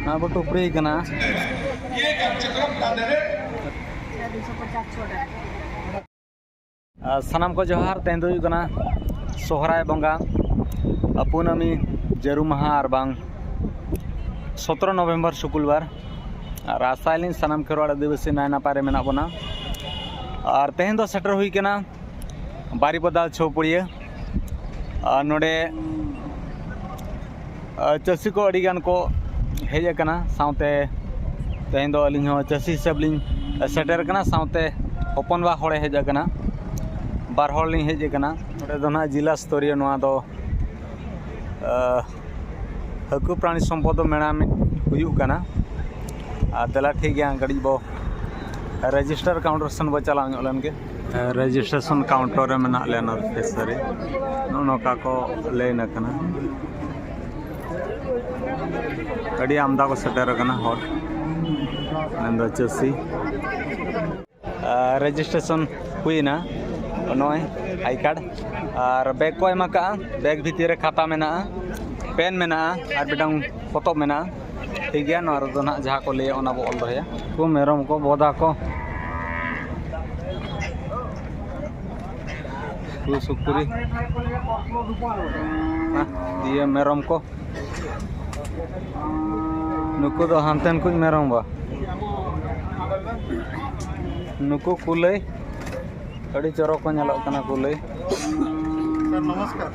ना बो टुपरी कना सानाम को जोहार तेन दो कना सोहराय बंगा कुनामी जरू महा और बांग 17 नवंबर शुक्रवार और आसाइलिन सानाम खेरवाड़ आदिवासी नाय नापारे मेना बना और तेहन दो सेटर हुई कना बारीपदा छौपुड़िया नोडे चासी को अड़ीगान को हेज कना साउते तेहन दो अलिंग हो चासी हिसाब लिंग सेटर कना साउते हपनबा होड़े हेज कना बार होड़ लिंग हेज कना नोडे दो ना जिला स्तरीय नोआ दो हकु प्राणी सम्पद मेणा हुयुग कना तेला ठीक गया गड़ी बो रजिस्टर काउंटर सन बो चला लन के रजिस्ट्रेशन काउंटर रे मेना लेना फेसरे नोका को लेना कना अड़ी आमदा को सेटर कना होड़ नंदा चसी रजिस्ट्रेशन हुईना नॉय आई कार्ड और बैग को एमा का बैग भीतर रे खाता मेना पेन मेना और बिटांग पतब मेना ठीक गया नोर दो ना जहां को ले ओना बो ऑल दहया को मेरम को बोदा को सुकुरी दिए मेरम को नुको दो हानतेन कुछ मेरम बा नुको कुले अड़ी चरो को नेलो कना कुले सर नमस्कार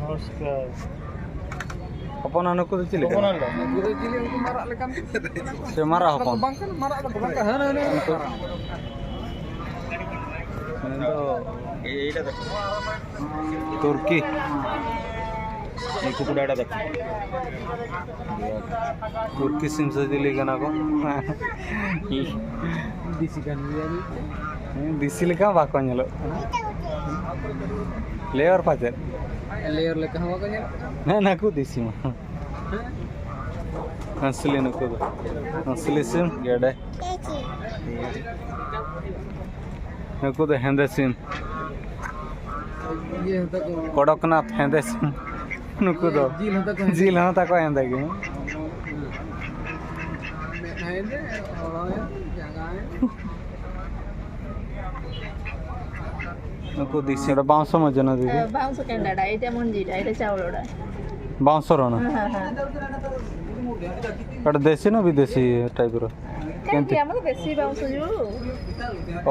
नमस्कार अपना नुको दो चिले अपना नुको दो चिले उनको मारा लेकन से मारा अपन बंकन मारा तो बंका है ना तुर्की कुकुडाड़ा देख तुर्की सिम से दिली कना को दिसी कान दिसी लेका बाको नेलो लेयर पाचे लेयर लेका हवा को ना ना को दिसी मा असली नको असली सिम गेडे नको दो हेंदे सिम ये होता को कड़कनाथ हेंदे सिम नुको दो जील होता को हेंदे के हेंदे और जगह है नुको दिसी रे बाउंसो मजना दीदी बाउंसो केंडाडा एटा मंजीटा एटा चावलडा बाउंसो रोना हां हां एटा देसी ना विदेशी टाइप रो केंति हमर देसी बाउंसो जो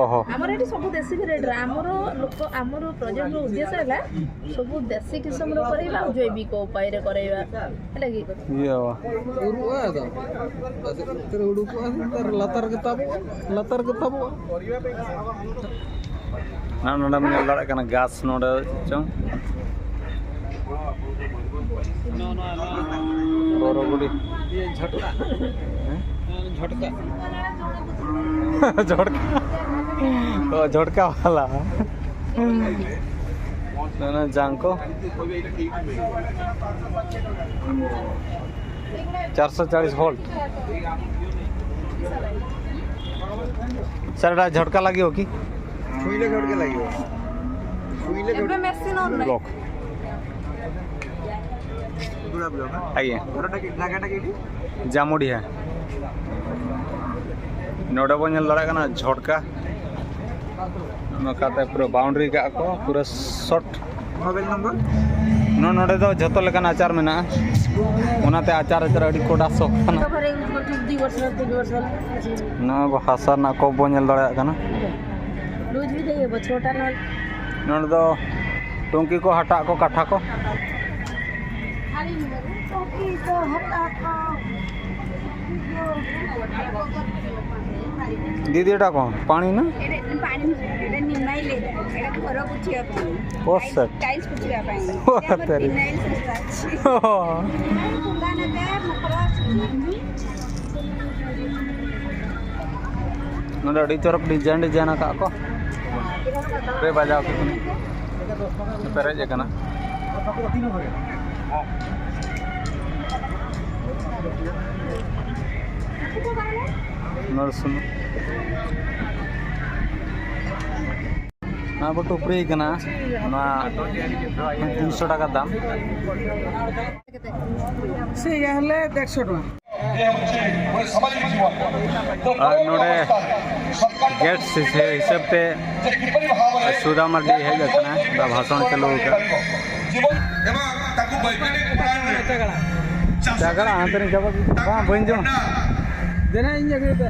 ओहो हमर एटी सब देसी रेट हमर लोक हमर प्रोजेक्ट रो उद्देश्य हला सब देसी किस्म रो करैबा जैविक उपाय रे करैबा हला की ये उरुआ दा तेरे उडु को तर लतर के तब ना नोडा में लड़ा कना गास नोडा चों बोरोगुडी ये झटका झटका झटका ओ झटका वाला ना जांको 440 वोल्ट सर झटका लगी हो की छुईले झटके लागियो छुईले एबे मशीन ऑन ब्लॉक गुड़ा ब्लॉक आइए घरटा की लागाटा की जामुड़ी है नोडा बन लड़ा कना झटका नकाते पूरा बाउंड्री का को पूरा शॉट मोबाइल नंबर नो नोडे दो जतो लेकन आचार मेना ओनाते आचार अड़ी कोडा सो कना कवरे 2 वर्ष ना भाषा ना को बन लड़ा कना लूज भी दे बो छोटा न नोडे दो टोंकी को हटा को काठा को टोंकी को हटा को दीदी एटा को पानी ना पानी एटा निमाई ले एटा घर पुछिया ओ सर टाइल्स पुछिया पाई ओ तेरी दुकान पे मकरा नोडे अड़ी चरक डिजाइन का को रे बजाओ के पेरेज कना नरसुन ना बटू फ्री कना ना 300 टाका दाम से याहले 150 टका नोड़े गेट हिसाब से सुधा मार्डी हेज भाषण चलो झगड़ा आंतरी जब बन जो देना इन जगह पे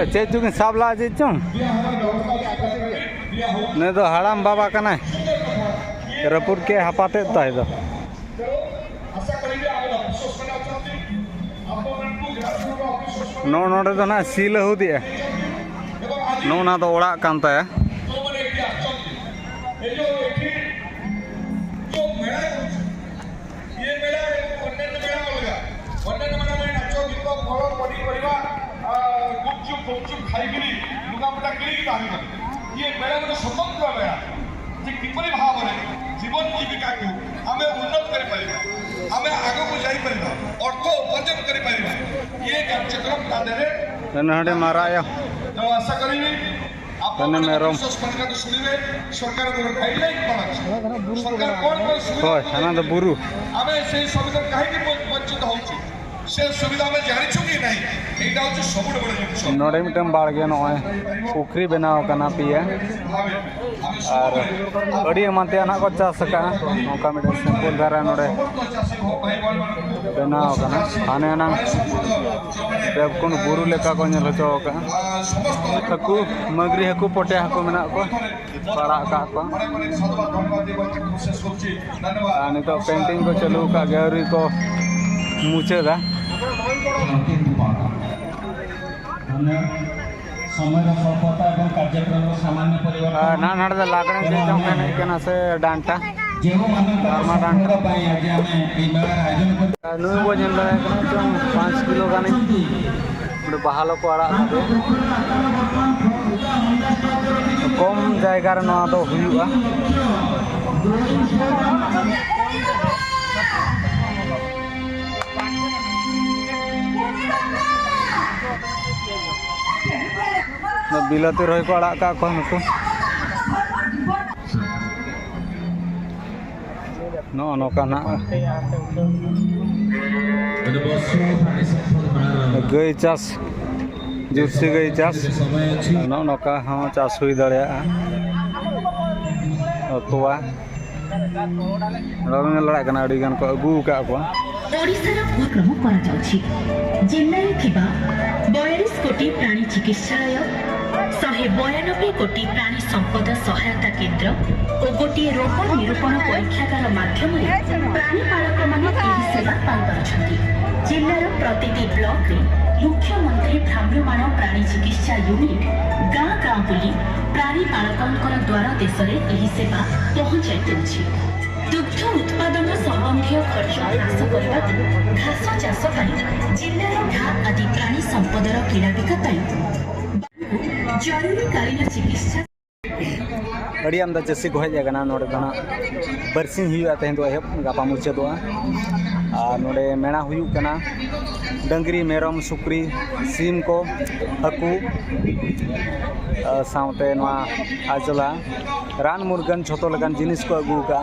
चेज चुकी साबला चेज चो नहीं तो हड़ाम बाबा का रपुर के हापाते तो नोड़े तो ना सी लहुदी ना तो ओड़ा कानता है ये मेला गोटे स्वतंत्र मेला जे किपरि भाव में जीवन जीविका को आम उन्नत कर आग को जा अर्थ उपार्जन कर ये कार्यक्रम मारा तो आशा करी शुणे सरकार गाइडलाइन कौन सरकार कौन बुरु आम से सुविधा कहीं वंचित हो सुविधा में जानी कि नहीं यहाँ सब बड़ा नोड़े मिटम बाड़गे नॉय पुखरी बनाव कना पिए और अड़ी एमानते ना को चास का नौका मिटे सिंपल धारा नोड़े बनाव कना हाने ना बेबकुन बुरु लेका को नेल हचो का हकु मगरी हकु पोटे हकु मेना को पड़ा का को आने तो पेंटिंग को चलू का गैलरी को मुचेदा समय स्वल्पता और कार्यक्रम सामान्य परिवर्तन ना नाड़ लागणे जे जम से डांटा आर्मा डांटा नुई बो नेल दाड़े जो 5 किलो गाने बहालो को आड़ा कम जायगा रे नवा दो हुयुआ बिलाती रही को आड़ा का को नुको नौका ना गई चाष जुर्सी गई चाष नौका हाँ चाष हुई दाड़ा तोवा लड़ा गान को अगू का ओडिशार उपक्रम करा जाउछि जिल्लारे थिबा 42 कोटी प्राणी चिकित्सालय 192 कोटी प्राणी संपद सहायता केन्द्र और गोटे रोग निरूपण परीक्षागार माध्यम प्राणी पालक माने एही सेवा पाई पारछन्ति। जिल्लार प्रतिटी ब्लॉक रे मुख्यमंत्री भ्राम्यमाण प्राणी चिकित्सा यूनिट गाँ गाँ बुली प्राणी पालकंकर द्वारा देश में एही सेवा पहुंचाई देउछि। दुग्ध उत्पादन संबंधी खर्च ह्रास करने घास चाष जिलार घा आदि प्राणी संपदर किणा बिका जरूरीकालीन चिकित्सा अड़ी आमदा चसी को हेज ना नोड़े दाना बरसिंग हुआ तेहन दो एहब गापा मुचादोआ और नोड़े मेणा हुयु कना डंगरी मेरम सुक्री सीम को हकू साउते नवा आजला रान मुर्गन छोटो लगन जिनिस को अगू का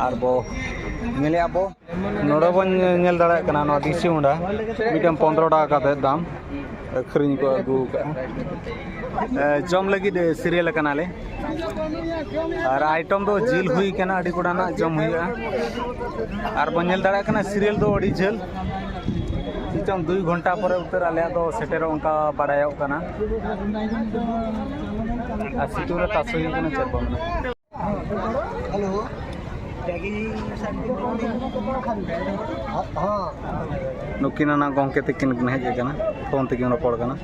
और बो नेले आबो नोड़े बन नेल दाड़ा कना नवा दिसी हुंडा मिटम 15 टाका काते दाम अखरिन को अगू का जम लगी सीरियल कनाले और आइटम दो जिल हुई कना अड़ी कोडाना जम हुआ और बनेल दाड़ा कना सीरियल दो अड़ी झल चम 2 घंटा पर उतर आले दो सेटेर उनका बड़ायो कना आ सिटूर तासो ही कना चल बम हेलो नुकिन ना गंके तकिन हेज कना फोन तकिन रोपड़ कना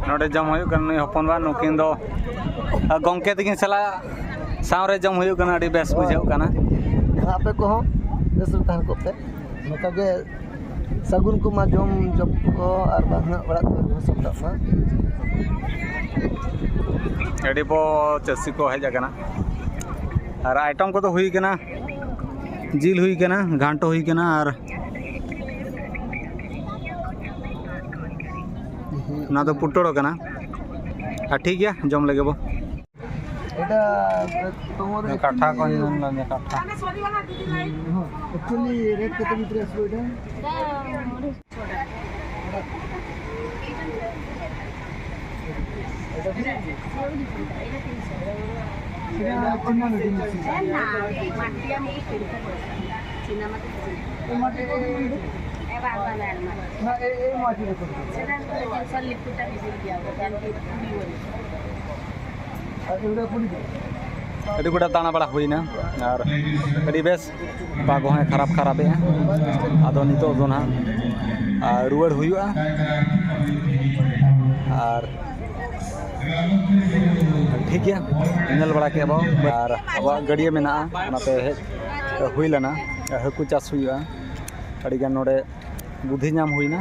नोड़े जम हुई कन हपन बा नुकिन दो गंके तकिन सला सावरे जम हुई कना अड़ी बेस बुझाव कना आपे को बेस तहन को पे नका गे सगुन को मा जम जब को और बाहना बड़ा को सब मा एडी बो चासी को हज आकना और आइटम को तो हुई कना जिल हुई कना घांटो हुई कना और ना तो पुटोड़ो कना ठीक है जम लगे बो এটা তোমার काठा को नहीं काठा एक्चुअली रेट कत ভিতরে আসবে এটা এটা কোন না দিন না মাটি আমি ফিল্টার করি চিনা মাটি এই মাটি এ বাবা না না এই মাটি রে করতে সেটা টেনশন লিকুইডটা বেশি দিয়া হবে জান কি পুরি হই আর এটা পুরি अभी गुड़ा दाना बड़ा हुई ना और अभी बेस बागो है खराब खराब है आदो नितो जो ना रुआड़ हुआ और ठीक है नल बड़ा के अब और अब गड़िया में ना हुई लेना हकू चाष हुआ अड़ी गान नोडे बुद्धि नाम हुई ना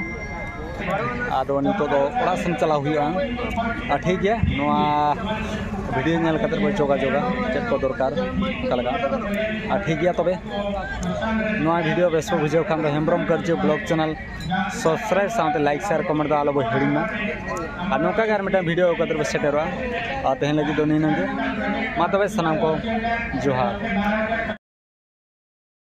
आदो नितो दो ओड़ा सेन चला हुआ ठीक है नोआ वीडियो नेल कतर बो जोगा जोगा चेक को दरकार कलगा ठीक है तबे नोआ वीडियो बेस बुझे खान दो हेम्ब्रम करजे ब्लॉग चैनल सब्सक्राइब साथे लाइक शेयर कमेंट दो आलो बो हिड़िना और नोका गार मेटा वीडियो कतर बो सेटेरवा तेहन लगी दो नीनगे मा तबे सनाम को जोहार।